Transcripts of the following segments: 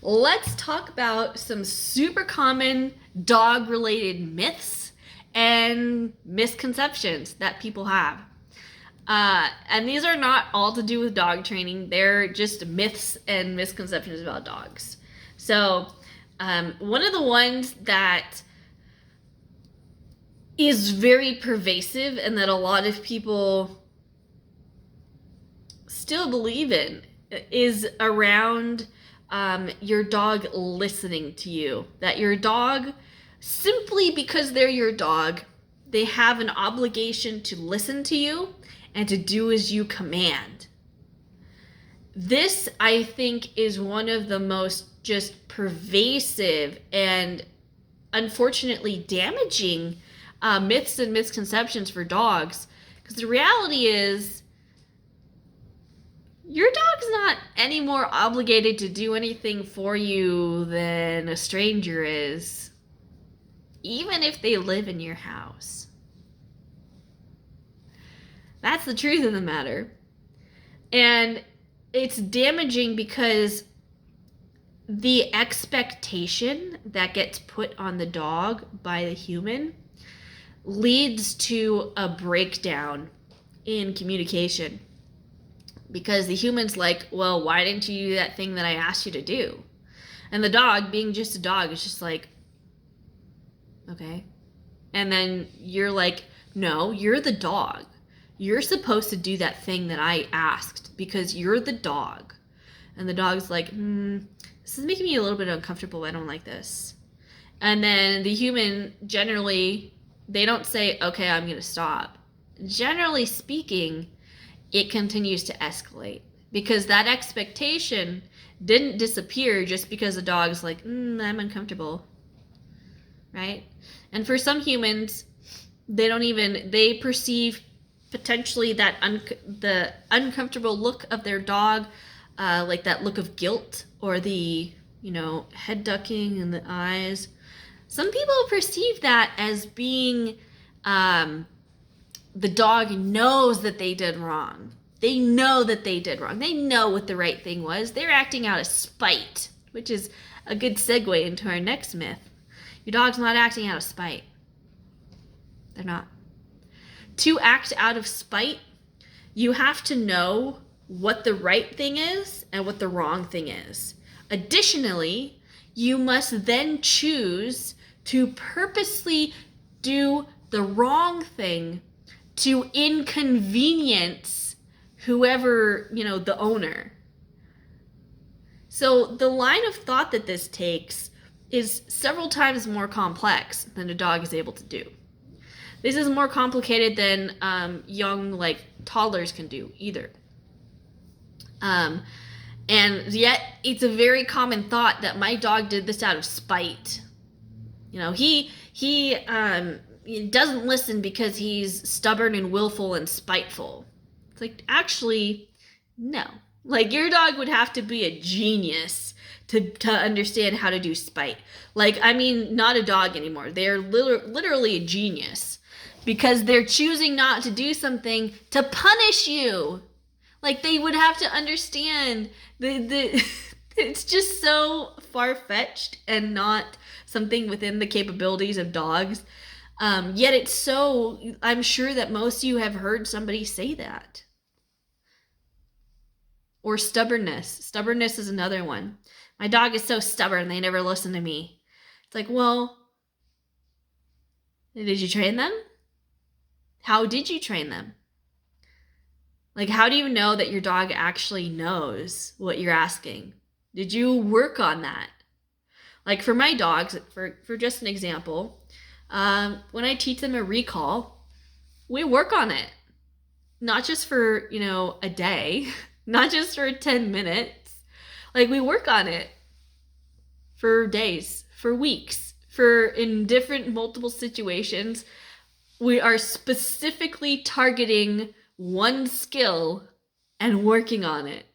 let's talk about some super common dog related myths and misconceptions that people have. And these are not all to do with dog training, they're just myths and misconceptions about dogs. So, one of the ones that is very pervasive and that a lot of people still believe in is around your dog listening to you. That your dog, simply because they're your dog, they have an obligation to listen to you and to do as you command. This, I think, is one of the most just pervasive and unfortunately damaging myths and misconceptions for dogs. Because the reality is, your dog's not any more obligated to do anything for you than a stranger is, even if they live in your house. That's the truth of the matter. And it's damaging because the expectation that gets put on the dog by the human leads to a breakdown in communication. Because the human's like, well, why didn't you do that thing that I asked you to do? And the dog, being just a dog, is just like, okay. And then you're like, no, you're the dog. You're supposed to do that thing that I asked because you're the dog. And the dog's like, this is making me a little bit uncomfortable. I don't like this. And then the human, generally, they don't say, okay, I'm going to stop. Generally speaking, it continues to escalate because that expectation didn't disappear just because the dog's like, I'm uncomfortable, right? And for some humans, they perceive potentially that the uncomfortable look of their dog, like that look of guilt or the, head ducking and the eyes. Some people perceive that as being, the dog knows that they did wrong. They know that they did wrong. They know what the right thing was. They're acting out of spite, which is a good segue into our next myth. Your dog's not acting out of spite. They're not. To act out of spite, you have to know what the right thing is and what the wrong thing is. Additionally, you must then choose to purposely do the wrong thing to inconvenience whoever, the owner. So the line of thought that this takes is several times more complex than a dog is able to do. This is more complicated than young, toddlers can do either. And yet it's a very common thought that my dog did this out of spite. He doesn't listen because he's stubborn and willful and spiteful. It's like, actually, no. Your dog would have to be a genius to understand how to do spite. Not a dog anymore. They're literally a genius because they're choosing not to do something to punish you. They would have to understand it's just so far-fetched and not something within the capabilities of dogs. Yet it's so, I'm sure that most of you have heard somebody say that. Or stubbornness. Stubbornness is another one. My dog is so stubborn, they never listen to me. It's like, well, did you train them? How did you train them? How do you know that your dog actually knows what you're asking? Did you work on that? For my dogs, for just an example, when I teach them a recall, we work on it. Not just for, a day, not just for 10 minutes. We work on it for days, for weeks, in different multiple situations. We are specifically targeting one skill and working on it.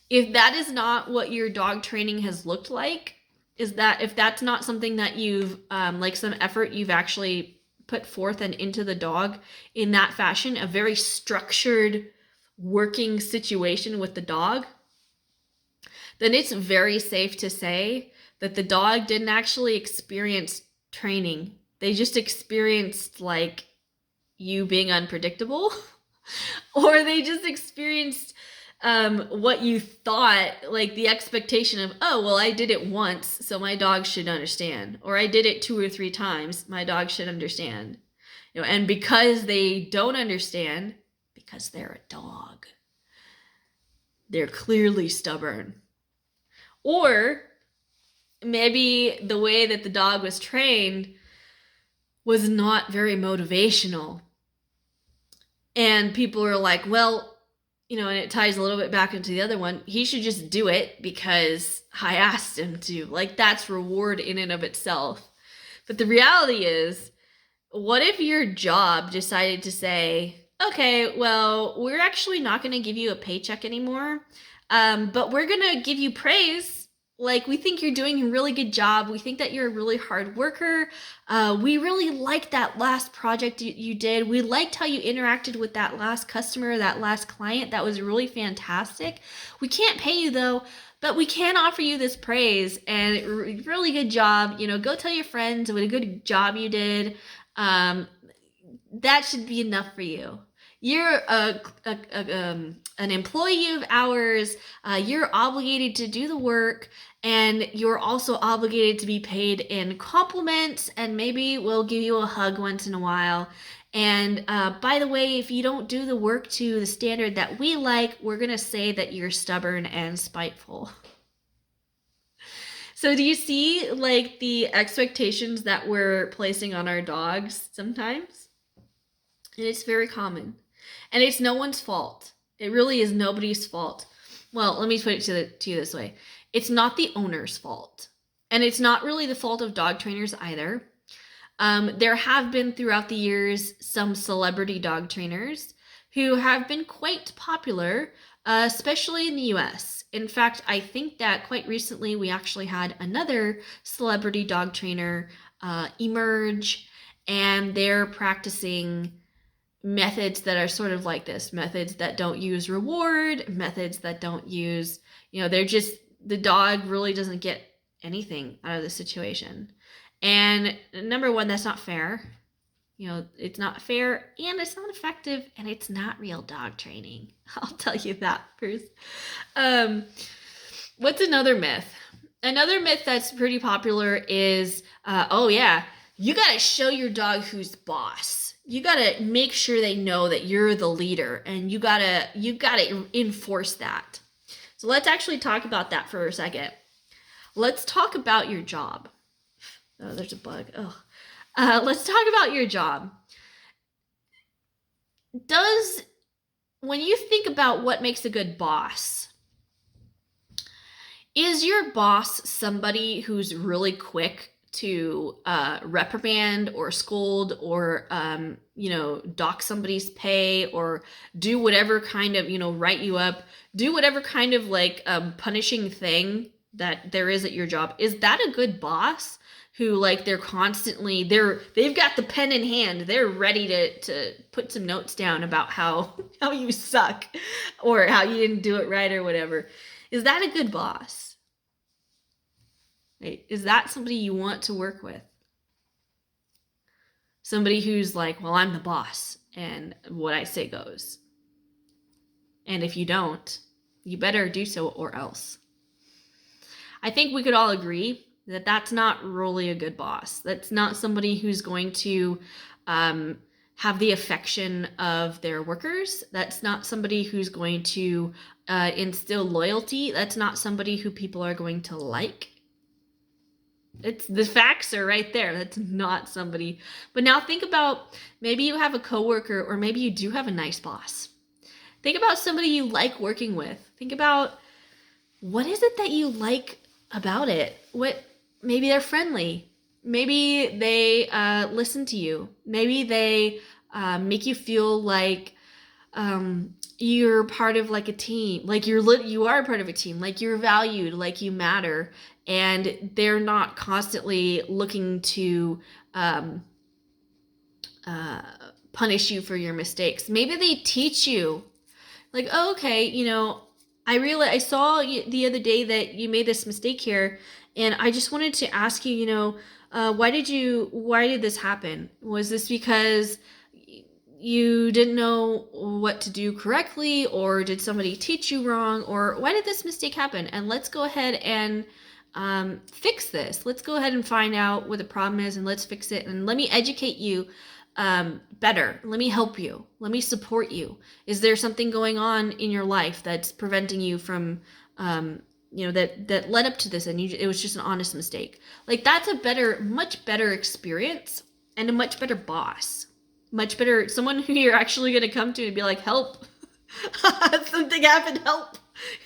If that is not what your dog training has looked like, if that's not something that you've, some effort you've actually put forth and into the dog in that fashion, a very structured working situation with the dog, then it's very safe to say that the dog didn't actually experience training. They just experienced like you being unpredictable, or they just experienced what you thought, like the expectation of, oh, well, I did it once, so my dog should understand, or I did it 2 or 3 times, my dog should understand. And because they don't understand, because they're a dog, they're clearly stubborn. Or maybe the way that the dog was trained was not very motivational. And people are like, well, and it ties a little bit back into the other one, he should just do it because I asked him to. Like, that's reward in and of itself. But the reality is, what if your job decided to say, okay, well, we're actually not going to give you a paycheck anymore, but we're going to give you praise. Like, we think you're doing a really good job. We think that you're a really hard worker. We really liked that last project you did. We liked how you interacted with that last customer, that last client. That was really fantastic. We can't pay you, though, but we can offer you this praise and really good job. Go tell your friends what a good job you did. That should be enough for you. You're an employee of ours. You're obligated to do the work, and you're also obligated to be paid in compliments, and maybe we'll give you a hug once in a while. And by the way, if you don't do the work to the standard that we like, we're going to say that you're stubborn and spiteful. So do you see like the expectations that we're placing on our dogs sometimes? And it's very common. And it's no one's fault. It really is nobody's fault. Well, let me put it to you this way. It's not the owner's fault. And it's not really the fault of dog trainers either. There have been throughout the years some celebrity dog trainers who have been quite popular, especially in the US. In fact, I think that quite recently we actually had another celebrity dog trainer emerge, and they're practicing methods that are sort of like this, methods that don't use reward, methods that don't use, they're just, the dog really doesn't get anything out of the situation. And number one, that's not fair. It's not fair, and it's not effective, and it's not real dog training. I'll tell you that first. What's another myth? Another myth that's pretty popular is, oh yeah, you gotta show your dog who's boss. You gotta make sure they know that you're the leader, and you gotta enforce that. So let's actually talk about that for a second. Let's talk about your job. Oh, there's a bug. Oh. Let's talk about your job. When you think about what makes a good boss, is your boss somebody who's really quick to reprimand or scold or, dock somebody's pay, or do whatever kind of, write you up, do whatever kind of like punishing thing that there is at your job? Is that a good boss who, like, they've got the pen in hand, they're ready to put some notes down about how you suck or how you didn't do it right or whatever? Is that a good boss? Right? Is that somebody you want to work with? Somebody who's like, well, I'm the boss, and what I say goes. And if you don't, you better do so or else. I think we could all agree that that's not really a good boss. That's not somebody who's going to have the affection of their workers. That's not somebody who's going to instill loyalty. That's not somebody who people are going to like. The facts are right there. That's not somebody. But now think about, maybe you have a coworker, or maybe you do have a nice boss. Think about somebody you like working with. Think about, what is it that you like about it? Maybe they're friendly. Maybe they listen to you. Maybe they make you feel like you're part of like a team, like you are part of a team, like you're valued, like you matter, and they're not constantly looking to punish you for your mistakes. Maybe they teach you, like, oh, okay, I saw the other day that you made this mistake here, and I just wanted to ask you, why did this happen? Was this because you didn't know what to do correctly, or did somebody teach you wrong, or why did this mistake happen? And let's go ahead and fix this. Let's go ahead and find out what the problem is, and let's fix it. And let me educate you better. Let me help you. Let me support you. Is there something going on in your life that's preventing you from, that led up to this, and it was just an honest mistake? Like, that's a much better experience, and a much better boss. Much better, someone who you're actually going to come to and be like, help. Something happened,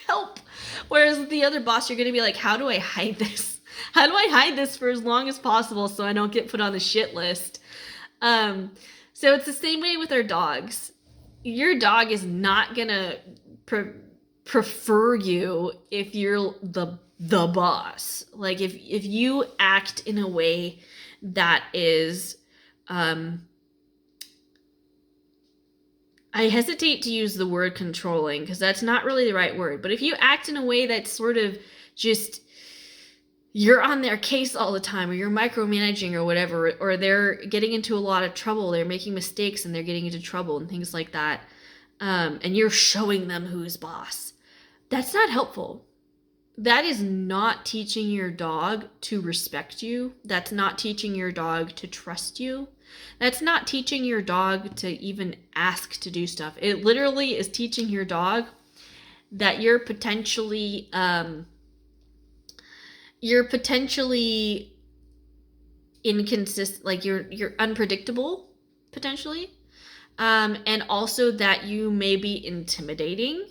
help. Whereas the other boss, you're going to be like, how do I hide this? How do I hide this for as long as possible so I don't get put on the shit list? So it's the same way with our dogs. Your dog is not gonna prefer you if you're the boss. Like, if you act in a way that is, I hesitate to use the word controlling because that's not really the right word. But if you act in a way that's sort of just, you're on their case all the time, or you're micromanaging or whatever, or they're getting into a lot of trouble, they're making mistakes and they're getting into trouble and things like that, and you're showing them who's boss, that's not helpful. That is not teaching your dog to respect you. That's not teaching your dog to trust you. That's not teaching your dog to even ask to do stuff. It literally is teaching your dog that you're potentially inconsistent, like you're unpredictable potentially, and also that you may be intimidating,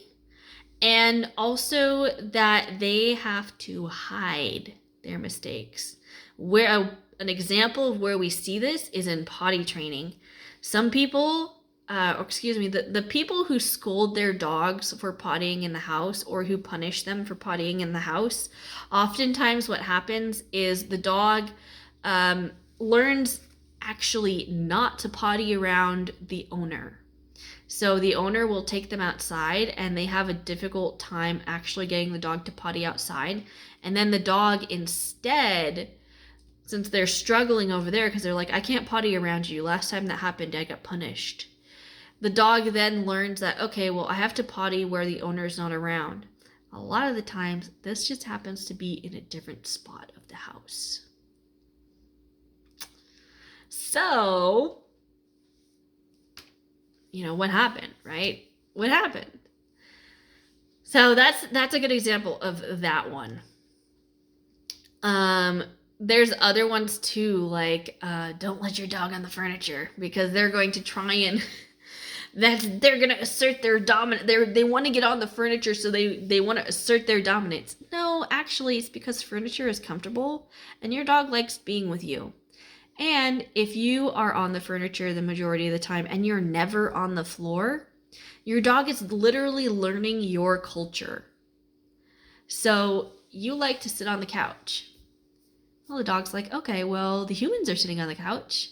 and also that they have to hide their mistakes. Where an example of where we see this is in potty training. Some people, the people who scold their dogs for pottying in the house, or who punish them for pottying in the house, oftentimes what happens is the dog learns actually not to potty around the owner. So the owner will take them outside, and they have a difficult time actually getting the dog to potty outside. And then the dog instead, since they're struggling over there because they're like, I can't potty around you. Last time that happened, I got punished. The dog then learns that, okay, well, I have to potty where the owner's not around. A lot of the times, this just happens to be in a different spot of the house. So, what happened, right? What happened? So that's a good example of that one. There's other ones too, like don't let your dog on the furniture, because they're going to try and they're going to assert their dominance. They want to get on the furniture, so they want to assert their dominance. No, actually, it's because furniture is comfortable and your dog likes being with you. And if you are on the furniture the majority of the time and you're never on the floor, your dog is literally learning your culture. So you like to sit on the couch. Well, the dog's like, okay, well, the humans are sitting on the couch.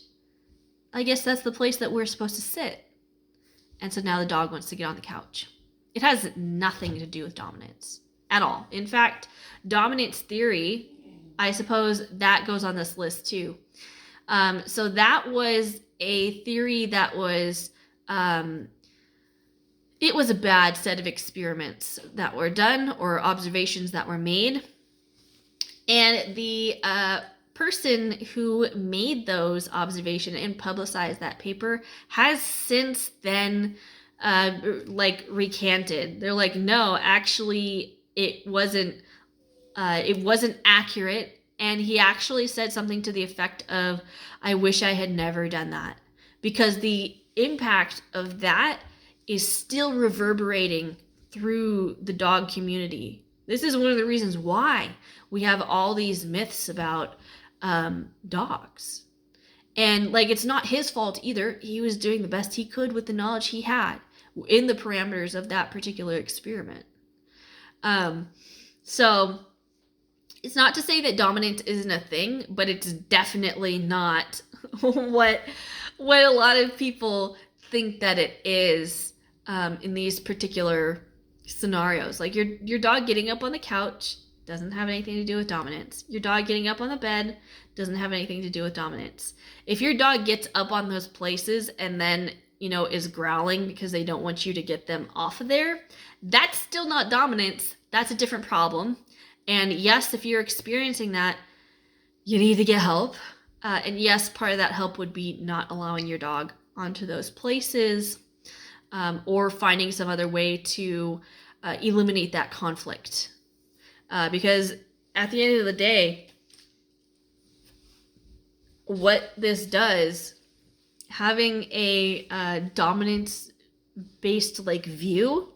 I guess that's the place that we're supposed to sit. And so now the dog wants to get on the couch. It has nothing to do with dominance at all. In fact, dominance theory, I suppose that goes on this list too. So that was a theory that was, it was a bad set of experiments that were done, or observations that were made. And the person who made those observations and publicized that paper has since then recanted. They're like, no, actually it wasn't accurate. And he actually said something to the effect of, I wish I had never done that, because the impact of that is still reverberating through the dog community. This is one of the reasons why we have all these myths about dogs. And it's not his fault either. He was doing the best he could with the knowledge he had in the parameters of that particular experiment. So it's not to say that dominance isn't a thing, but it's definitely not what a lot of people think that it is in these particular scenarios. Like your dog getting up on the couch doesn't have anything to do with dominance. Your dog getting up on the bed doesn't have anything to do with dominance. If your dog gets up on those places and then, is growling because they don't want you to get them off of there, that's still not dominance. That's a different problem. And yes, if you're experiencing that, you need to get help. And yes, part of that help would be not allowing your dog onto those places, or finding some other way to eliminate that conflict. Because at the end of the day, what this does, having a dominance-based view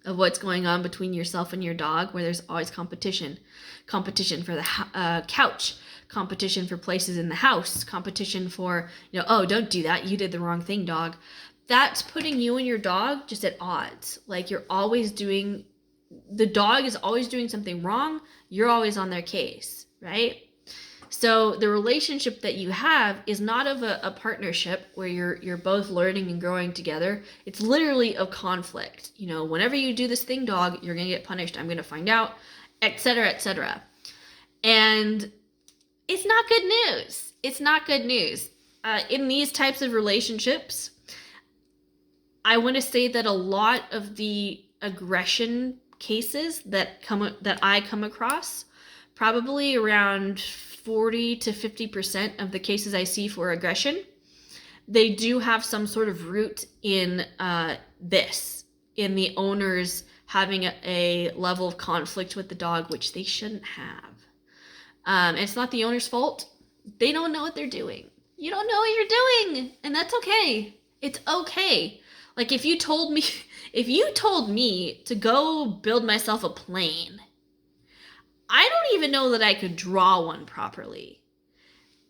of what's going on between yourself and your dog, where there's always competition for the couch, competition for places in the house, competition for, oh, don't do that, you did the wrong thing, dog. That's putting you and your dog just at odds. Like, the dog is always doing something wrong, you're always on their case, right? So the relationship that you have is not of a partnership where you're both learning and growing together. It's literally of conflict. Whenever you do this thing, dog, you're going to get punished. I'm going to find out, etc., etc. And it's not good news. It's not good news. In these types of relationships, I want to say that a lot of the aggression cases that I come across, probably around 40 to 50% of the cases I see for aggression, they do have some sort of root in in the owners having a level of conflict with the dog, which they shouldn't have. It's not the owner's fault. They don't know what they're doing. You don't know what you're doing, and that's okay. It's okay. Like, if you told me to go build myself a plane, I don't even know that I could draw one properly.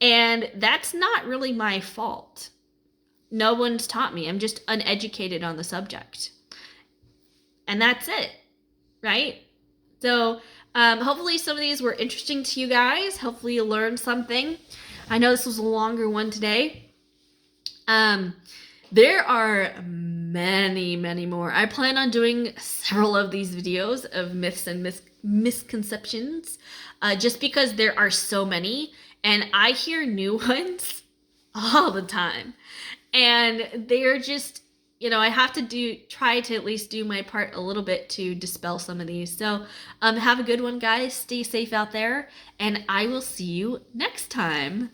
And that's not really my fault. No one's taught me. I'm just uneducated on the subject. And that's it, right? So hopefully some of these were interesting to you guys. Hopefully you learned something. I know this was a longer one today. There are many, many more. I plan on doing several of these videos of myths and misconceptions, just because there are so many, and I hear new ones all the time, and they're just, I have to try to at least do my part a little bit to dispel some of these. So have a good one, guys. Stay safe out there, and I will see you next time.